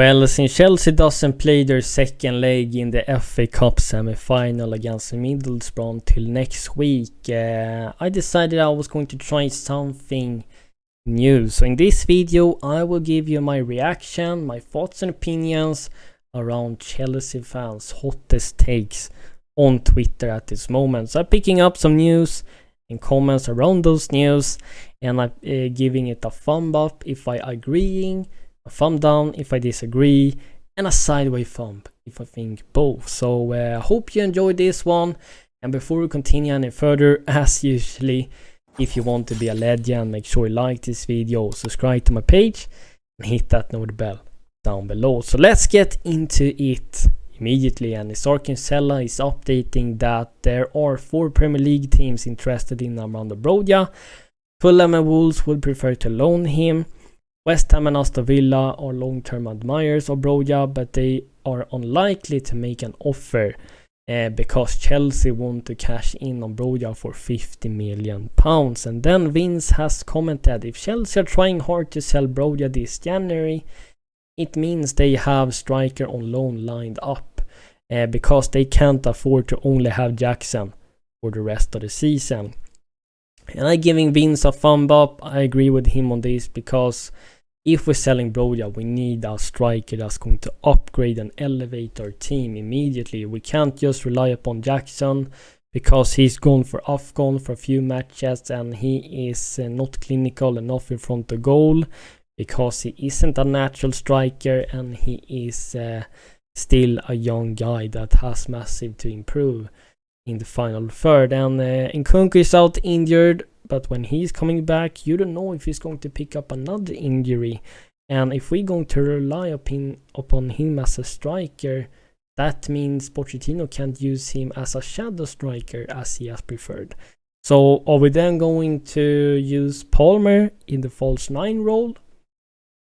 Well, since Chelsea doesn't play their second leg in the FA Cup semi-final against Middlesbrough until next week, I decided I was going to try something new. So in this video, I will give you my reaction, my thoughts and opinions around Chelsea fans' hottest takes on Twitter at this moment. So I'm picking up some news and comments around those news, and I'm giving it a thumb up if I agreeing, a thumb down if I disagree, and a sideways thumb if I think both. So hope you enjoyed this one, and before we continue any further, as usually, if you want to be a legend, make sure you like this video, subscribe to my page, and hit that notification bell down below. So let's get into it immediately. And CFCexplained is updating that there are 4 Premier League teams interested in Armando Broja. Fulham and Wolves would prefer to loan him. West Ham and Aston Villa are long-term admirers of Broja, but they are unlikely to make an offer because Chelsea want to cash in on Broja for £50 million. And then Vince has commented, if Chelsea are trying hard to sell Broja this January, it means they have striker on loan lined up because they can't afford to only have Jackson for the rest of the season. And I'm giving Vince a thumb up. I agree with him on this, because if we're selling Broja, we need a striker that's going to upgrade and elevate our team immediately. We can't just rely upon Jackson because he's gone for AFCON for a few matches and he is not clinical enough in front of goal, because he isn't a natural striker and he is still a young guy that has massive to improve in the final third. And Nkunku is out injured, but when he's coming back, you don't know if he's going to pick up another injury. And if we're going to rely upon him as a striker, that means Pochettino can't use him as a shadow striker as he has preferred. So are we then going to use Palmer in the false 9 role?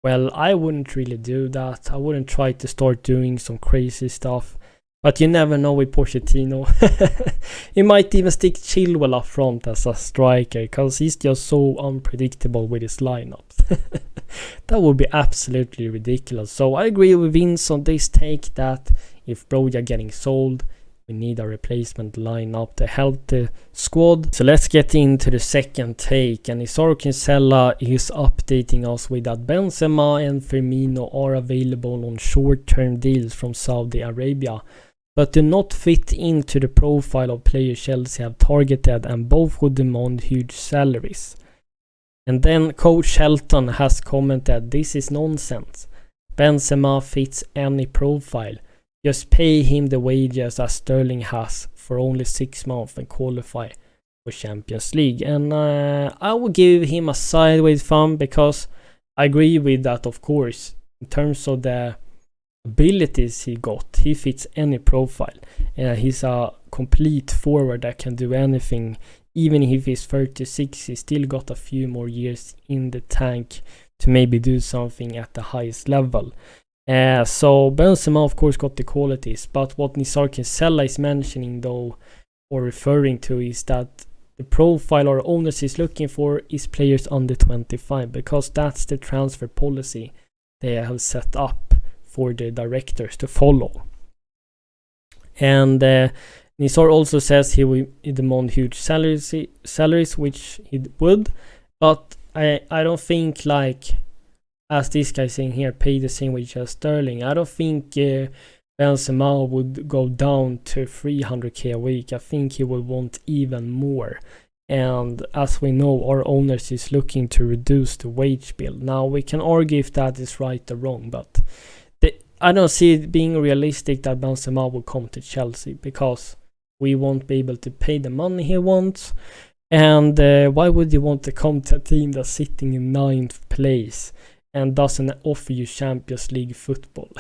Well, I wouldn't really do that. I wouldn't try to start doing some crazy stuff. But you never know with Pochettino. He might even stick Chilwell up front as a striker, because he's just so unpredictable with his lineups. That would be absolutely ridiculous. So I agree with Vince on this take that if Broja getting sold, we need a replacement lineup to help the squad. So let's get into the second take. And CFCexplained is updating us with that Benzema and Firmino are available on short-term deals from Saudi Arabia, but do not fit into the profile of players Chelsea have targeted, and both would demand huge salaries. And then Coach Shelton has commented, this is nonsense. Benzema fits any profile. Just pay him the wages as Sterling has for only 6 months and qualify for Champions League. And I will give him a sideways thumb, because I agree with that, of course. In terms of the abilities he got, he fits any profile. He's a complete forward that can do anything. Even if he's 36, he still got a few more years in the tank to maybe do something at the highest level. So Benzema of course got the qualities, but what CFCexplained is mentioning though, or referring to, is that the profile or owners is looking for is players under 25, because that's the transfer policy they have set up for the directors to follow. And Nisar also says he will demand huge salaries, which he would, but I don't think, like as this guy saying here, pay the same wage as Sterling. I don't think Benzema would go down to 300k a week. I think he would want even more. And as we know, our owners is looking to reduce the wage bill. Now we can argue if that is right or wrong, but I don't see it being realistic that Benzema will come to Chelsea, because we won't be able to pay the money he wants. And why would you want to come to a team that's sitting in 9th place and doesn't offer you Champions League football?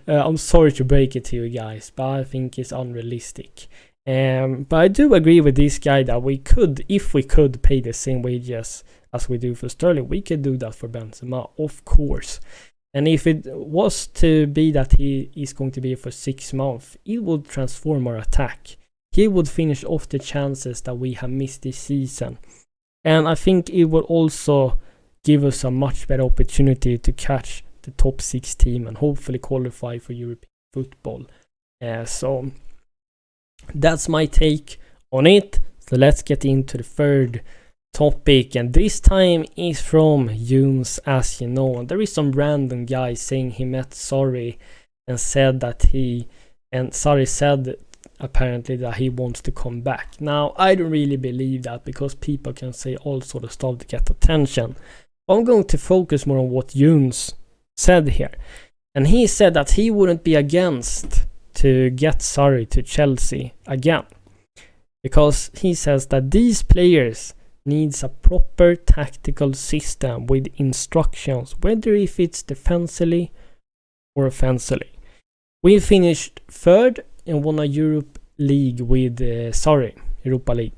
I'm sorry to break it to you guys, but I think it's unrealistic. But I do agree with this guy that we could, if we could pay the same wages as we do for Sterling, we could do that for Benzema, of course. And if it was to be that he is going to be for 6 months, it would transform our attack. He would finish off the chances that we have missed this season. And I think it would also give us a much better opportunity to catch the top 6 team and hopefully qualify for European football. So that's my take on it. So let's get into the third topic, and this time is from Jones, as you know. There is some random guy saying he met Sarri and said that Sarri said apparently that he wants to come back. Now, I don't really believe that, because people can say all sort of stuff to get attention. I'm going to focus more on what Jones said here. And he said that he wouldn't be against to get Sarri to Chelsea again, because he says that these players needs a proper tactical system with instructions, whether if it's defensively or offensively. We finished third and won a Europe League with Europa League,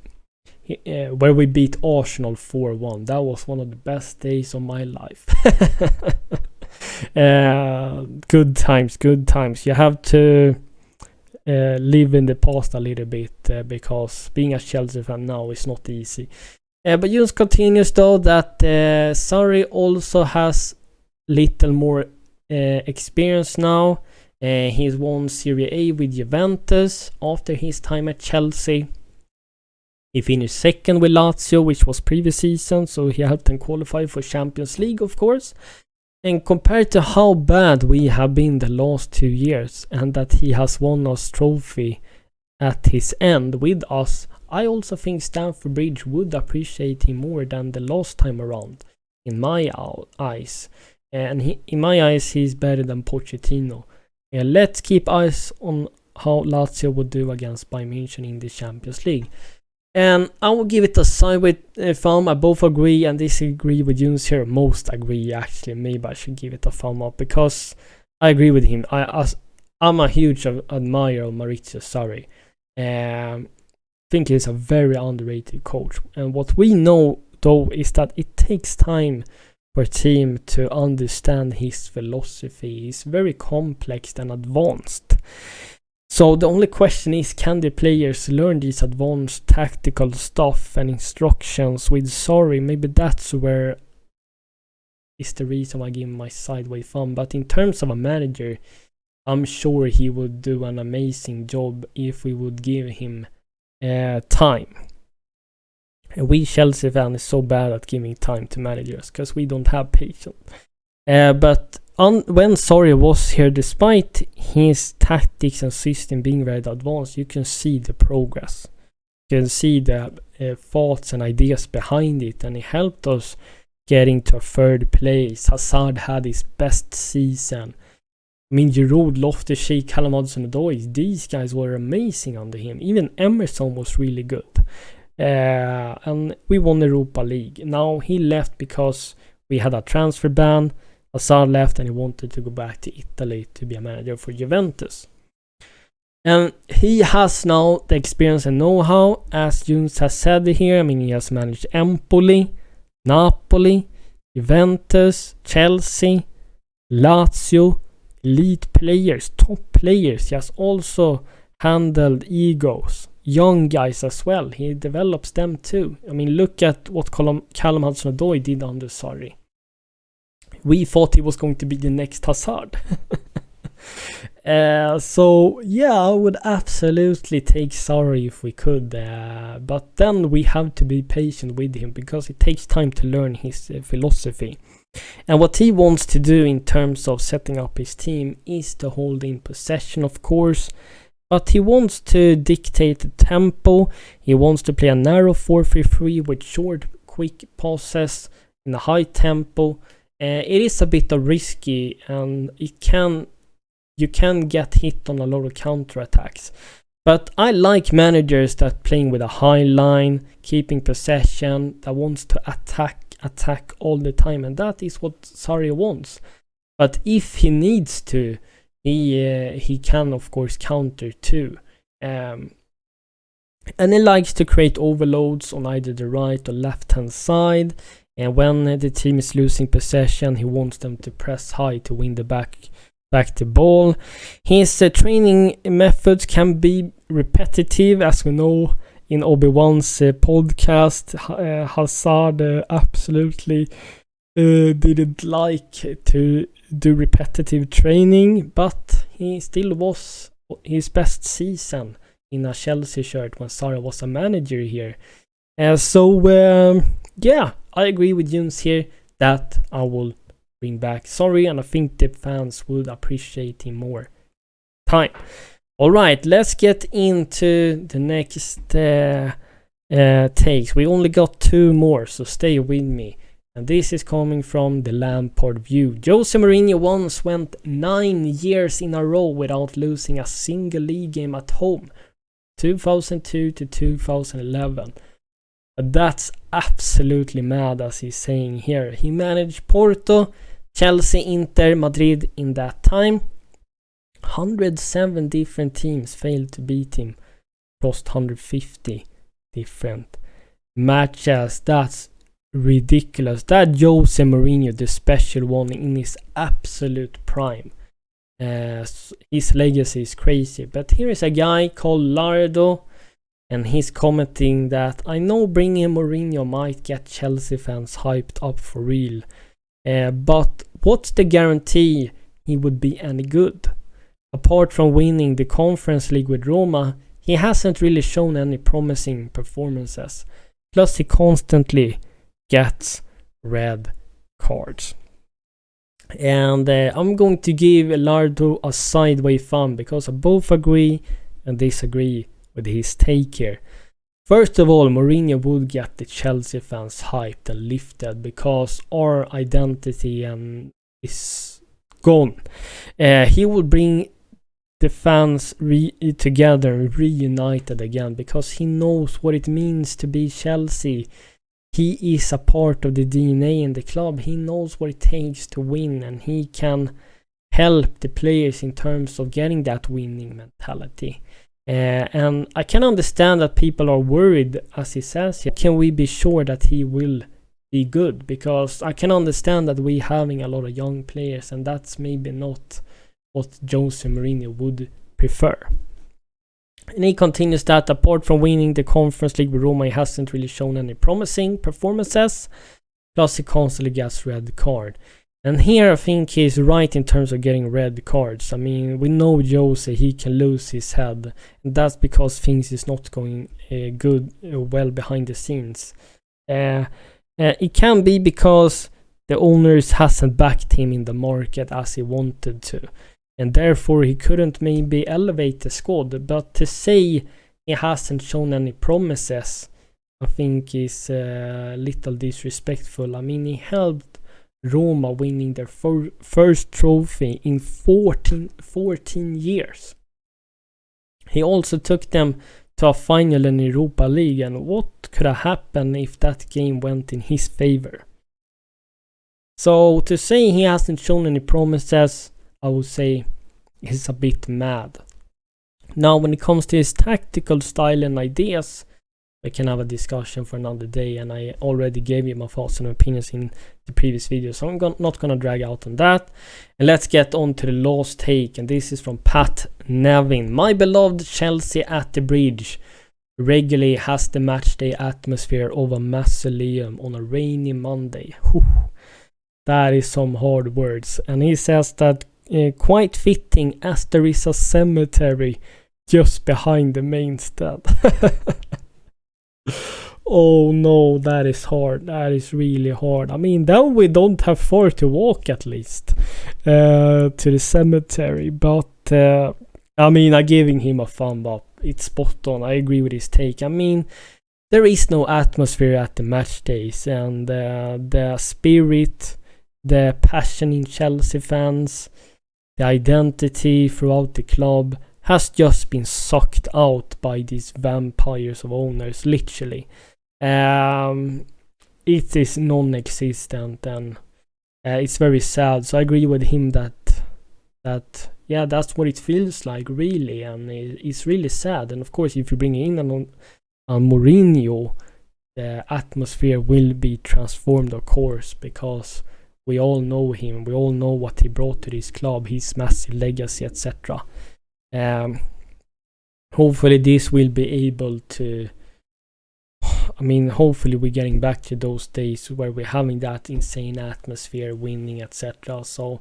where we beat Arsenal 4-1. That was one of the best days of my life. Good times. You have to live in the past a little bit, because being a Chelsea fan now is not easy. But Jones continues though that Sarri also has little more experience now. He's won Serie A with Juventus after his time at Chelsea. He finished second with Lazio, which was previous season, so he helped them qualify for Champions League, of course. And compared to how bad we have been the last 2 years, and that he has won us trophy at his end with us, I also think Stamford Bridge would appreciate him more than the last time around, in my eyes. And in my eyes, he's better than Pochettino. Let's keep eyes on how Lazio would do against Bayern München in the Champions League. And I will give it a sideways thumb. I both agree and disagree with Jones here. Most agree, actually. Maybe I should give it a thumb up, because I agree with him. I'm a huge admirer of Maurizio Sarri. I think he's a very underrated coach. And what we know, though, is that it takes time for a team to understand his philosophy. He's very complex and advanced. So the only question is, can the players learn these advanced tactical stuff and instructions with Sarri? Maybe that's where is the reason why I give him my sideways thumb. But in terms of a manager, I'm sure he would do an amazing job if we would give him time. And we Chelsea fans is so bad at giving time to managers, because we don't have patience. But when Sarri was here, despite his tactics and system being very advanced, you can see the progress. You can see the thoughts and ideas behind it, and it helped us getting to a third place. Hazard had his best season. I mean, Giroud, Loftus-Cheek, Callum Hudson-Odoi, these guys were amazing under him. Even Emerson was really good. And we won the Europa League. Now he left because we had a transfer ban. Hazard left and he wanted to go back to Italy to be a manager for Juventus. And he has now the experience and know-how, as Jones has said here. I mean, he has managed Empoli, Napoli, Juventus, Chelsea, Lazio, elite players, top players. He has also handled egos, young guys as well. He develops them too. I mean, look at what Callum Hudson-Odoi did under Sarri. We thought he was going to be the next Hazard. So yeah, I would absolutely take Sarri if we could, but then we have to be patient with him, because it takes time to learn his philosophy. And what he wants to do in terms of setting up his team is to hold in possession, of course, but he wants to dictate the tempo. He wants to play a narrow 4-3-3 with short, quick passes in a high tempo. It is a bit risky, and you can get hit on a lot of counterattacks. But I like managers that playing with a high line, keeping possession, that wants to attack all the time, and that is what Sarri wants. But if he needs to, he can of course counter too. And he likes to create overloads on either the right or left hand side. And when the team is losing possession, he wants them to press high to win the back the ball. His training methods can be repetitive, as we know in Obi-Wan's podcast. Hazard absolutely didn't like to do repetitive training, but he still was his best season in a Chelsea shirt when Sarri was a manager here. Yeah, I agree with Jens here that I will bring back Sarri, and I think the fans would appreciate him more time. Alright, let's get into the next takes. We only got 2 more, so stay with me. And this is coming from the Lampard view. Jose Mourinho once went 9 years in a row without losing a single league game at home, 2002 to 2011. That's absolutely mad, as he's saying here. He managed Porto, Chelsea, Inter, Madrid in that time. 107 different teams failed to beat him, lost 150 different matches. That's ridiculous. That Jose Mourinho, the special one, in his absolute prime. His legacy is crazy. But here is a guy called Lardo, and he's commenting that I know bringing Mourinho might get Chelsea fans hyped up for real, but what's the guarantee he would be any good? Apart from winning the Conference League with Roma, he hasn't really shown any promising performances. Plus, he constantly gets red cards. And I'm going to give Lardo a sideway thumb because I both agree and disagree with his take here. First of all, Mourinho would get the Chelsea fans hyped and lifted because our identity is gone. He will bring the fans together, reunited again, because he knows what it means to be Chelsea. He is a part of the DNA in the club. He knows what it takes to win, and he can help the players in terms of getting that winning mentality. And I can understand that people are worried, as he says here. Can we be sure that he will be good? Because I can understand that we having a lot of young players, and that's maybe not what Jose Mourinho would prefer. And he continues that apart from winning the Conference League with Roma, he hasn't really shown any promising performances. Plus, he constantly gets red card. And here I think he's right in terms of getting red cards. I mean, we know Jose, he can lose his head. And that's because things is not going well behind the scenes. It can be because the owners hasn't backed him in the market as he wanted to. And therefore he couldn't maybe elevate the squad. But to say he hasn't shown any promises, I think is a little disrespectful. I mean, he helped Roma winning their first trophy in 14 years. He also took them to a final in Europa League, and what could have happened if that game went in his favor? So to say he hasn't shown any promises, I would say he's a bit mad. Now, when it comes to his tactical style and ideas, we can have a discussion for another day, and I already gave you my thoughts and opinions in the previous video, so I'm not gonna drag out on that. And let's get on to the last take, and this is from Pat Nevin. My beloved Chelsea at the Bridge regularly has the matchday atmosphere of a mausoleum on a rainy Monday. Whew. That is some hard words. And he says that quite fitting, as there is a cemetery just behind the main stand. Oh no, that is hard. That is really hard. I mean, then we don't have far to walk, at least to the cemetery. But I'm giving him a thumb up. It's spot on. I agree with his take. I mean, there is no atmosphere at the match days, and the spirit, the passion in Chelsea fans, the identity throughout the club has just been sucked out by these vampires of owners, literally. It is non-existent, and it's very sad. So I agree with him that yeah, that's what it feels like, really, and it's really sad. And of course, if you bring in a Mourinho, the atmosphere will be transformed, of course, because we all know him. We all know what he brought to this club, his massive legacy, etc. Hopefully this will be able to, hopefully we're getting back to those days where we're having that insane atmosphere, winning, etc. So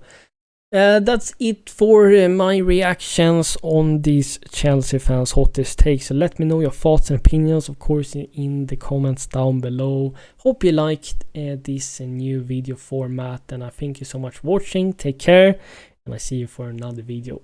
That's it for my reactions on these Chelsea fans' hottest takes. So let me know your thoughts and opinions, of course, in the comments down below. Hope you liked this new video format, and I thank you so much for watching. Take care, and I see you for another video.